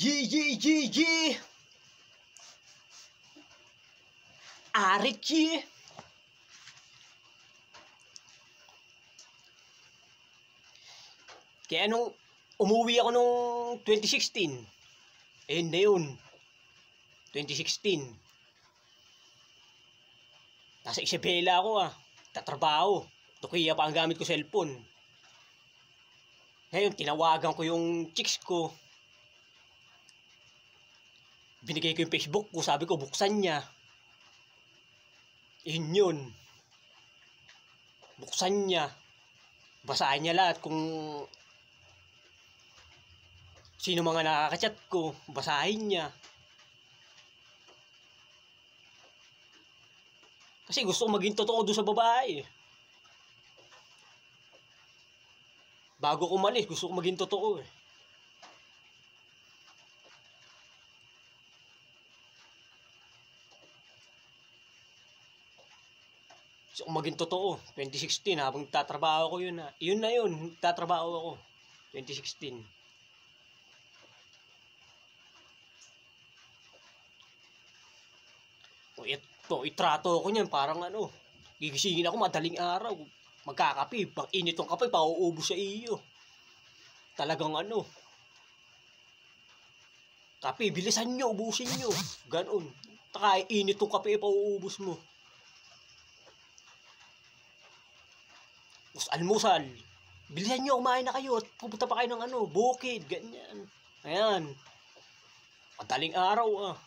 Yi. Ariki. Kaya nung umuwi ako nung 2016, na yun. 2016. Nasa Isabela ako tatrabaho. Kaya pa ang gamit ko cellphone. Ngayon, tinawagan ko yung chicks ko. Binigay ko yung Facebook ko. Sabi ko, buksan niya. Yun. Buksan niya. Basahin niya lahat kung sino mga nakakachat ko. Basahin niya. Kasi gusto ko maging totoo doon sa babae. Bago ko umalis, gusto ko maging totoo Gusto ko maging totoo. 2016, habang tatrabaho ko yun Yun na yun, tatrabaho ako. 2016. Itrato ako niyan, parang gigisingin ako madaling araw. Magkakape, pang init ng kape, pauubos sa iyo. Talagang kape, bilisan nyo, ubusin nyo. Ganon. Init ng kape, pauubos mo. Tapos almusal. Bilisan nyo, kumain na kayo. Pupunta pa kayo ng bukid, ganyan. Ayan. Madaling araw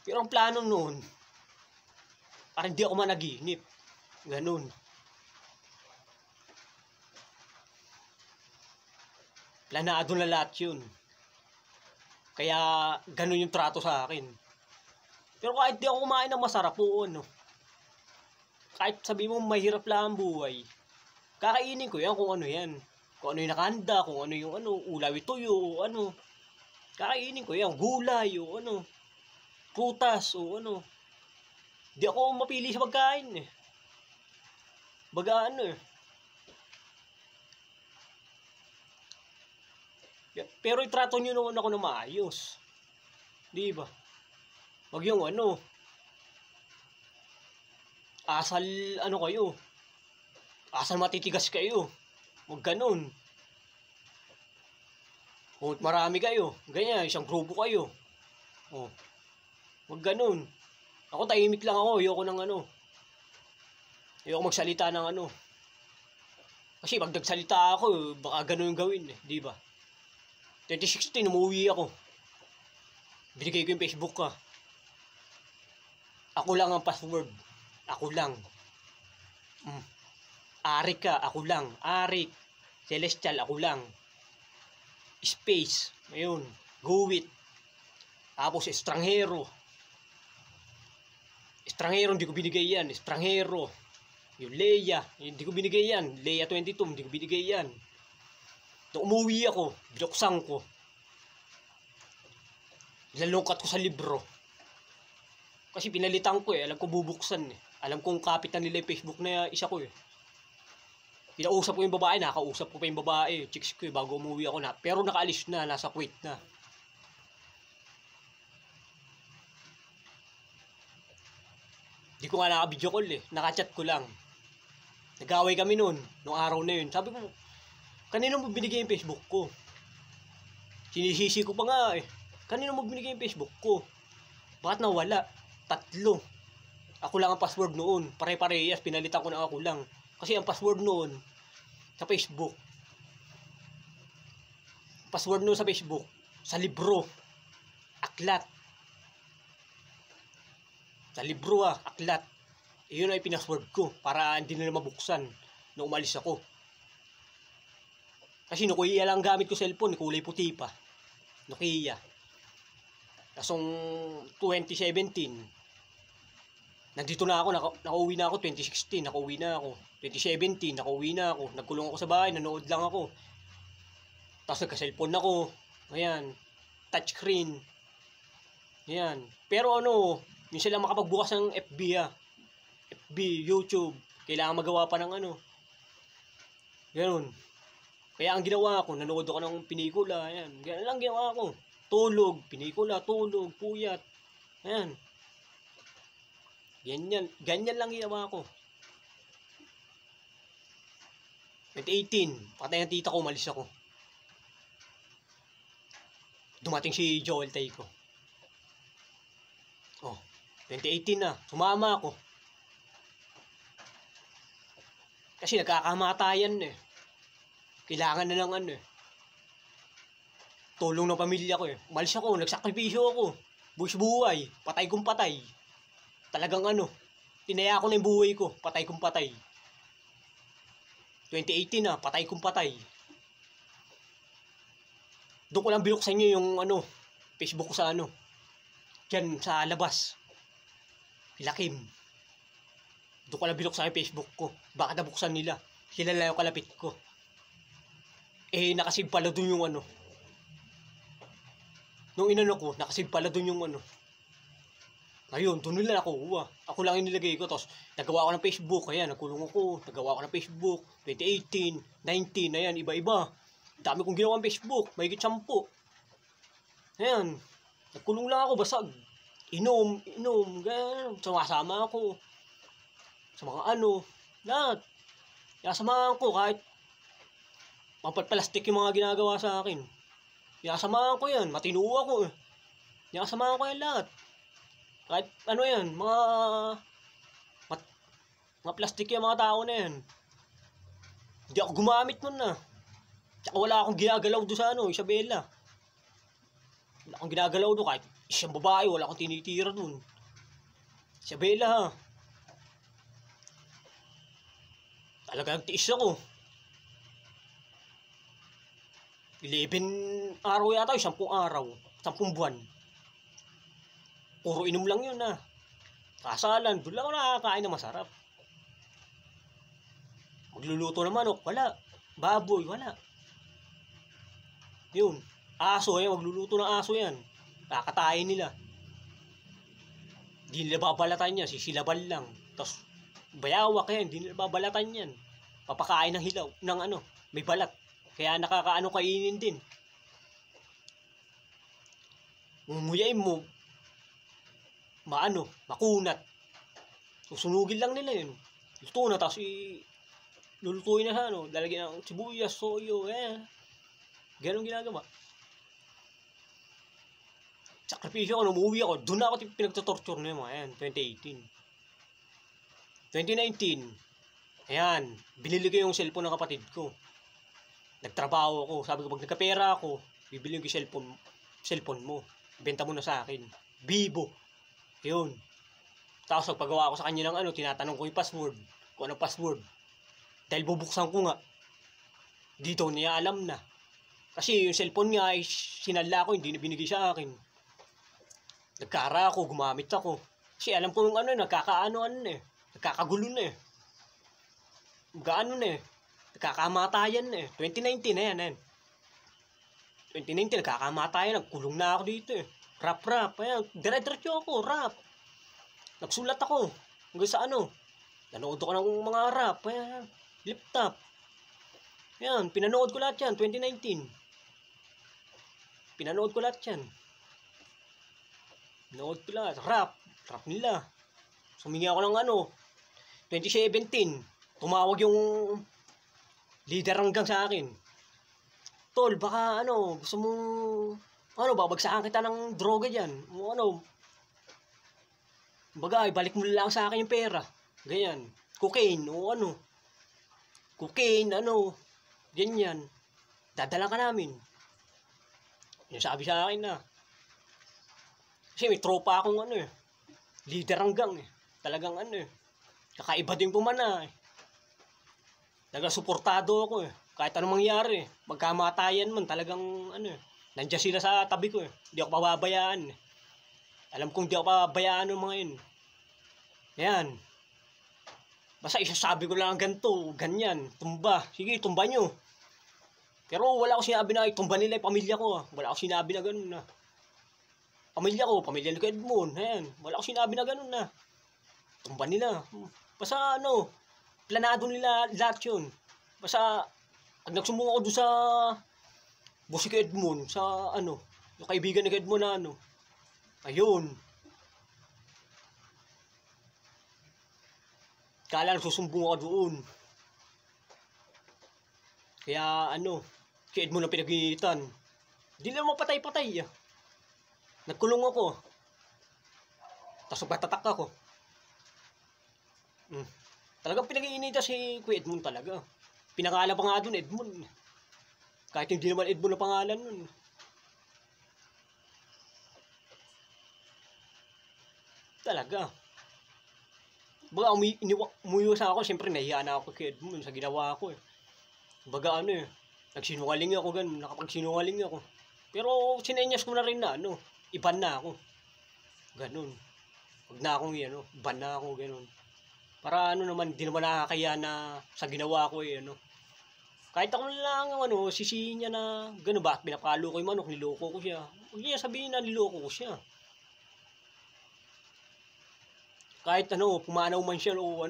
Pero ang plano noon, parang hindi ako managinip. Ganun. Planado na lahat yun. Kaya ganun yung trato sa akin. Pero kahit di ako kumain ng masarap kahit sabi mo mahirap lang ang buhay, kakainin ko yan kung ano yan. Kung ano yung nakahanda, kung ano yung ulawi tuyo, kakainin ko yan. Gulay prutas Di ako mapili sa pagkain Baga Pero itrato nyo naman ako na maayos. Di ba? Wag yung asal kayo. Asal matitigas kayo. Wag ganun. Kung marami kayo, ganyan, isang grupo kayo. Wag ganun. Ako tahimik lang ako, ayoko magsalita ng Kasi pag nagsalita ako, baka ganun yung gawin di ba? 2016, umuwi ako. Binigay ko yung Facebook Ako lang ang password. Ako lang. Arik ako lang. Arik. Celestial, ako lang. Space. Ayun. Guwit. Tapos, estranghero. Estranghero, hindi ko binigay yan. Estranghero. Yung Leia. Hindi ko binigay yan. Leia 22, hindi ko binigay yan. Nung umuwi ako, binuksan ko. Nilalungkat ko sa libro. Kasi pinalitan ko alam ko bubuksan Alam kong kapitan nila yung Facebook na isa ko Pinausap ko yung babae, nakausap ko pa yung babae, chicks ko bago umuwi ako pero nakaalis na, nasa Kuwait na. Di ko nga naka-video call naka-chat ko lang. Nag-away kami nung araw na yun. Sabi ko, kanino mo binigay yung Facebook ko? Sinisisi ko pa nga Kanino mo binigay yung Facebook ko? Bakit nawala? 3. Ako lang ang password noon. Pare-parehas, pinalitan ko na ako lang. Kasi ang password noon sa Facebook. Password noon sa Facebook, sa libro. Aklat. Sa libro aklat. Iyon ay pinasword ko para hindi na mabuksan nung umalis ako. Kasi Nokia lang gamit ko cellphone, kulay puti pa. Nokia. Kasong 2017, nandito na ako, nakauwi na ako. 2016, nakauwi na ako. 2017, nakauwi na ako. Nagkulong ako sa bahay, nanood lang ako. Tapos nagka-cellphone ako. Ayan, touchscreen. Ayan. Pero minsan lang makapagbukas ng FB FB, YouTube. Kailangan magawa pa ng ganun. Kaya ang ginawa ko, nanood ako ng pinikula, ayan. Ganyan lang ginawa ko. Tulog, pinikula, tulog, puyat. Ayan. Ganyan lang ginawa ko. 2018, patay ang tita ko, umalis ako. Dumating si Joel Tayco. Oh, 2018 na, sumama ako. Kasi nagkakamatayan eh. Kailangan na ng ano eh. Tulong ng pamilya ko eh. Umalis ako, nagsakripisyo ako. Buwis buhay, patay kong patay. Talagang ano, tinaya ko na yung buhay ko, patay kong patay. 2018 na, patay kong patay. Doon ko lang binuksan nyo yung ano, Facebook ko sa ano. Diyan sa labas. Ilakim. Doon ko lang binuksan yung Facebook ko. Baka nabuksan nila. Sila lang yung kalapit ko. Eh, nakasave pala doon yung ano. Nung inano ko, nakasave pala doon yung ano. Ayun, doon nila nakuha. Ako lang yung nilagay ko. Tapos, nagawa ko ng Facebook. Ayan, nagkulong ako. Nagawa ko ng Facebook. 2018, 19, ayan, iba-iba. Dami kong ginawa ng Facebook. Mahigit 10. Ayan. Nagkulong lang ako, basag. Inom, ganyan. Sumasama ako. Sa mga ano, lahat. Sinasamahan ko kahit pampalplastik yung mga ginagawa sa akin. Sinasamahan ko yan. Matino ako eh. Sinasamahan ko yan lahat. Kahit ano yan, mga plastic yung mga tao na yan. Hindi ako gumamit nun na. Tsaka wala akong ginagalaw doon sa ano, Isabela. Wala akong ginagalaw doon kahit isang babae, wala akong tinitira doon. Isabela ha. Talagang tiis ako. 11 araw yata, 10 araw, 10 buwan. Puro inom lang yun ha. Kasalan, doon lang ako nakakain na masarap. Magluluto ng manok, wala. Baboy, wala. Yun. Aso, yan. Magluluto ng aso yan. Kakatayin nila. Di nila babalatan yan. Sisilaban lang. Tapos, bayawak yan. Di nila babalatan yan. Papakain ng hilaw. Ng ano, may balat. Kaya nakakaano kainin din. Mumuyain mo. Makunat. Susunugin lang nila yun. Luto na, tapos lulutuin na sa ano. Lalagyan ng sibuyas, soyo, ganun ginagawa. Sakripisyo ako, umuwi ako. Doon na ako pinagtatorture na yung mga yan. 2018. 2019. Ayan. Binili ko yung cellphone ng kapatid ko. Nagtrabaho ako. Sabi ko, pag nagkapera ako, bibili ko yung cellphone mo. Benta mo na sa akin. Vivo. Yun. Tapos pagpagawa ko sa kanya ng ano, tinatanong ko yung password. Kung anong password. Dahil bubuksan ko nga. Dito niya alam na. Kasi yung cellphone nga ay sinala ko, hindi na binigay sa akin. Nagkara ako, gumamit ako. Kasi alam ko nung ano, nagkakagulo na eh. Gaano na eh. Nagkakamatayan na eh. 2019 na yan. 2019, nagkakamatayan. Nagkulong na ako dito eh. Rap. Ayan, dire-diretso ako, rap. Nagsulat ako. Hanggang sa ano. Nanood ako ng mga rap. Ayan, laptop. Ayan, pinanood ko lahat yan, 2019. Pinanood ko lahat yan. Pinanood ko lahat. Rap nila. Sumingi ako ng ano, 2017. Tumawag yung leader hanggang sa akin. Tol, baka ano, gusto mong, babagsakan kita ng droga dyan. Bagay, balik mo lang sa akin yung pera. Ganyan. Cocaine, Cocaine, ganyan. Dadala ka namin. Yung sabi sa akin na. Kasi may tropa akong leader hanggang eh. Talagang kakaiba din pumana eh. Nagasuportado ako eh. Kahit anong mangyari eh. Magkamatayan man, talagang nandiyan sila sa tabi ko eh. Hindi ako pababayaan eh. Alam kong di ako pababayaan ng mga yun. Ayan. Basta isasabi ko lang ganito, ganyan, tumba. Sige, tumba nyo. Pero wala akong sinabi na itumba nila yung pamilya ko. Wala akong sinabi na ganun na. Pamilya ni Edmond. Ayan. Wala akong sinabi na ganun na. Tumba nila. Basta planado nila lahat yun. Basta Pag nagsumbong ako doon sa boss kay Edmond, sa ano, yung kaibigan ni Edmond na ano, ayun. Kala nagsusumbong ako doon. Kaya ano, si Edmond ang pinag-iinitan. Di lang mapatay-patay. Nagkulong ako. Tapos nagpatatak ako. Talagang pinag-iinitan si Kuya Edmond talaga. Pinangalan pa nga doon, Edmond. Kahit hindi naman Edmond na pangalan nun. Talaga. Baga, umuiwas ako. Siyempre, nahiya na ako kay Edmond sa ginawa ko. Baga, ano nagsinungaling ako, ganun. Nakapagsinungaling ako. Pero, sinenyas ko na rin na, iban na ako. Ganun. Huwag na akong, iban na ako, ganun. Para, naman, di naman nakakaya na sa ginawa ko, Kahit ako lang, sisihin niya na, gano'n ba, pinapalo ko yung manok, niloko ko siya. Huwag niya sabihin na niloko ko siya. Kahit pumanaw man siya o